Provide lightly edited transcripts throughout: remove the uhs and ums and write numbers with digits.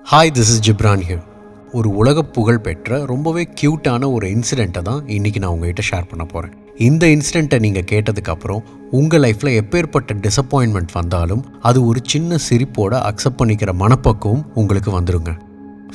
Hi, this is Ghibran here. ஒரு உலக புகழ் பெற்ற ரொம்பவே க்யூட்டான ஒரு இன்சிடெண்ட்டை தான் இன்றைக்கி நான் உங்கள்கிட்ட ஷேர் பண்ண போகிறேன். இந்த இன்சிடெண்ட்டை நீங்கள் கேட்டதுக்கப்புறம் உங்கள் லைஃப்பில் எப்பேற்பட்ட டிசப்பாயின்மெண்ட் வந்தாலும் அது ஒரு சின்ன சிரிப்போட அக்செப்ட் பண்ணிக்கிற மனப்பக்குவம் உங்களுக்கு வந்துடுங்க.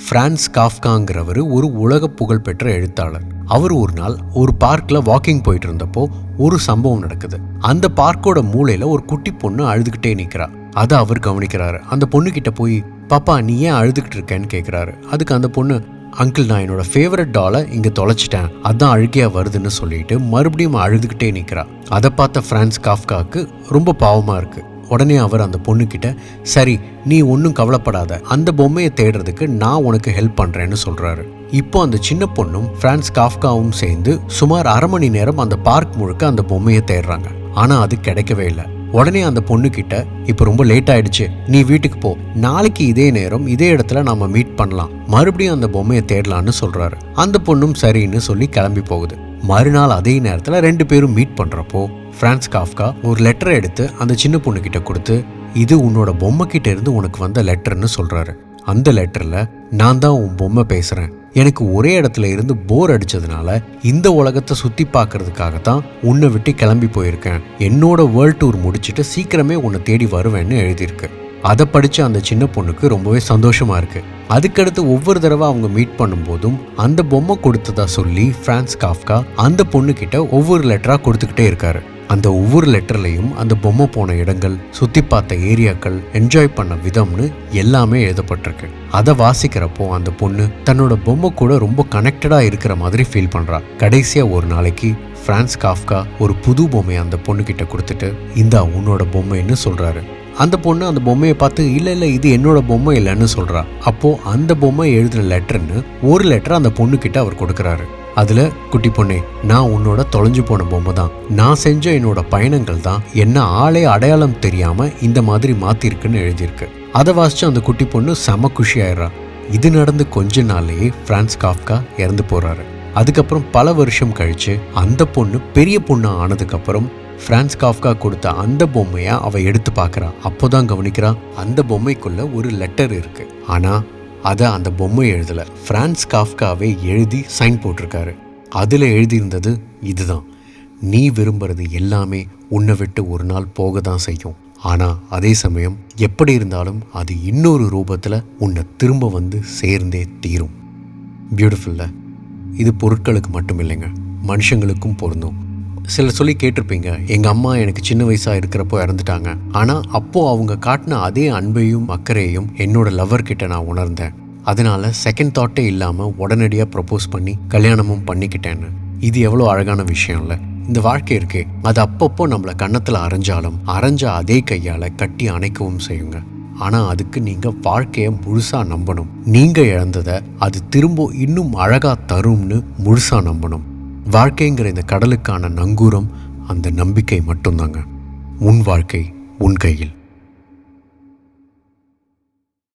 ஃப்ரான்ஸ் காஃப்காங்கிறவர் ஒரு உலக புகழ் பெற்ற எழுத்தாளர். அவர் ஒரு நாள் ஒரு பார்க்கில் வாக்கிங் போயிட்டு இருந்தப்போ ஒரு சம்பவம் நடக்குது. அந்த பார்க்கோட மூலையில் ஒரு குட்டி பொண்ணு அழுதுகிட்டே நிற்கிறா. அதை அவர் கவனிக்கிறாரு. அந்த பொண்ணுக்கிட்ட போய், பாப்பா நீ ஏன் அழுதுகிட்டு இருக்கேன்னு கேட்குறாரு. அதுக்கு அந்த பொண்ணு, அங்கிள் நான் என்னோட ஃபேவரட் டாலை இங்கே தொலைச்சிட்டேன், அதான் அழுகையாக வருதுன்னு சொல்லிட்டு மறுபடியும் அழுதுகிட்டே நிற்கிறா. அதை பார்த்த ஃப்ரான்ஸ் காஃப்காவுக்கு ரொம்ப பாவமாக இருக்குது. உடனே அவர் அந்த பொண்ணுக்கிட்ட, சரி நீ ஒன்றும் கவலைப்படாத, அந்த பொம்மையை தேடுறதுக்கு நான் உனக்கு ஹெல்ப் பண்ணுறேன்னு சொல்கிறாரு. இப்போ அந்த சின்ன பொண்ணும் ஃப்ரான்ஸ் காஃப்காவும் சேர்ந்து சுமார் 1/2 மணி நேரம் அந்த பார்க் முழுக்க அந்த பொம்மையை தேடுறாங்க. ஆனால் அது கிடைக்கவே இல்லை. உடனே அந்த பொண்ணுக்கிட்ட, இப்போ ரொம்ப லேட் ஆயிடுச்சு, நீ வீட்டுக்கு போ, நாளைக்கு இதே நேரம் இதே இடத்துல நாம மீட் பண்ணலாம், மறுபடியும் அந்த பொம்மையை தேடலான்னு சொல்றாரு. அந்த பொண்ணும் சரின்னு சொல்லி கிளம்பி போகுது. மறுநாள் அதே நேரத்தில் 2 பேரும் மீட் பண்றப்போ ஃப்ரான்ஸ் காஃப்கா ஒரு லெட்டரை எடுத்து அந்த சின்ன பொண்ணுக்கிட்ட கொடுத்து, இது உன்னோட பொம்மை கிட்ட இருந்து உனக்கு வந்த லெட்டர்னு சொல்றாரு. அந்த லெட்டர்ல, நான் தான் உன் பொம்மை பேசுறேன், எனக்கு ஒரே இடத்துல இருந்து போர் அடிச்சதுனால இந்த உலகத்தை சுத்தி பார்க்கறதுக்காகத்தான் உன்னை விட்டு கிளம்பி போயிருக்கேன், என்னோட வேர்ல்ட் டூர் முடிச்சுட்டு சீக்கிரமே உன்னை தேடி வருவேன்னு எழுதியிருக்கு. அதை படிச்ச அந்த சின்ன பொண்ணுக்கு ரொம்பவே சந்தோஷமா இருக்கு. அதுக்கடுத்து ஒவ்வொரு தடவை அவங்க மீட் பண்ணும்போதும் அந்த பொம்மை கொடுத்ததா சொல்லி ஃப்ரான்ஸ் காஃப்கா அந்த பொண்ணு கிட்ட ஒவ்வொரு லெட்டரா கொடுத்துக்கிட்டே இருக்காரு. அந்த ஒவ்வொரு லெட்டர்லையும் அந்த பொம்மை போன இடங்கள், சுத்தி பார்த்த ஏரியாக்கள், என்ஜாய் பண்ண விதம்னு எல்லாமே எழுதப்பட்டிருக்கு. அதை வாசிக்கிறப்போ அந்த பொண்ணு தன்னோட பொம்மை கூட ரொம்ப கனெக்டடா இருக்கிற மாதிரி ஃபீல் பண்றா. கடைசியா ஒரு நாளைக்கு ஃப்ரான்ஸ் காஃப்கா ஒரு புது பொம்மையை அந்த பொண்ணு கிட்ட கொடுத்துட்டு, இந்தா உன்னோட பொம்மைன்னு சொல்றாரு. அந்த பொண்ணு அந்த பொம்மையை பார்த்து, இல்லை இது என்னோட பொம்மை இல்லைன்னு சொல்றா. அப்போ அந்த பொம்மை எழுதின லெட்டர்னு ஒரு லெட்டர் அந்த பொண்ணு கிட்ட அவர் கொடுக்கறாரு. அதுல, குட்டி பொண்ணே, நான் உன்னோட தொலைஞ்சு போன பொம்மை தான், நான் செஞ்ச என்னோட பயணங்கள் தான் என்ன ஆளே அடையாளம் தெரியாம இந்த மாதிரி மாத்திருக்குன்னு எழுதியிருக்கு. அதை வாசிச்சு அந்த குட்டி பொண்ணு செம குஷி ஆயிடுறா. இது நடந்து கொஞ்ச நாள்லயே ஃப்ரான்ஸ் காஃப்கா இறந்து போறாரு. அதுக்கப்புறம் பல வருஷம் கழிச்சு அந்த பொண்ணு பெரிய பொண்ணு ஆனதுக்கு அப்புறம் ஃப்ரான்ஸ் காஃப்கா கொடுத்த அந்த பொம்மையை அவ எடுத்து பார்க்கறா. அப்போதான் கவனிக்கிறா, அந்த பொம்மைக்குள்ள ஒரு லெட்டர் இருக்கு. ஆனா அதை அந்த பொம்மை எழுதலை, ஃப்ரான்ஸ் காஃப்காவே எழுதி சைன் போட்டிருக்காரு. அதில் எழுதியிருந்தது இதுதான், நீ விரும்புறது எல்லாமே உன்னை விட்டு ஒரு நாள் போக தான் செய்யும், ஆனால் அதே சமயம் எப்படி இருந்தாலும் அது இன்னொரு ரூபத்தில் உன்னை திரும்ப வந்து சேர்ந்தே தீரும். பியூட்டிஃபுல்ல. இது பொருட்களுக்கு மட்டும் இல்லைங்க, மனுஷங்களுக்கும் பொருந்தும். சிலர் சொல்லி கேட்டிருப்பீங்க, எங்கள் அம்மா எனக்கு சின்ன வயசாக இருக்கிறப்போ இறந்துட்டாங்க, ஆனால் அப்போது அவங்க காட்டின அதே அன்பையும் அக்கறையும் என்னோட லவ்வர்கிட்ட நான் உணர்ந்தேன், அதனால செகண்ட் தாட்டே இல்லாமல் உடனடியாக ப்ரப்போஸ் பண்ணி கல்யாணமும் பண்ணிக்கிட்டேன்னு. இது எவ்வளோ அழகான விஷயம் இல்லை? இந்த வாழ்க்கை இருக்கே, அது அப்பப்போ நம்மளை கன்னத்தில் அரைஞ்சாலும் அரைஞ்ச அதே கையால் கட்டி அணைக்கவும் செய்யுங்க. ஆனால் அதுக்கு நீங்கள் வாழ்க்கையை முழுசாக நம்பணும். நீங்கள் இழந்ததை அது திரும்ப இன்னும் அழகாக தரும்னு முழுசாக நம்பணும். வாழ்க்கைங்கிற இந்த கடலுக்கான நங்கூரம் அந்த நம்பிக்கை மட்டும்தாங்க. உன் வாழ்க்கை உன் கையில்.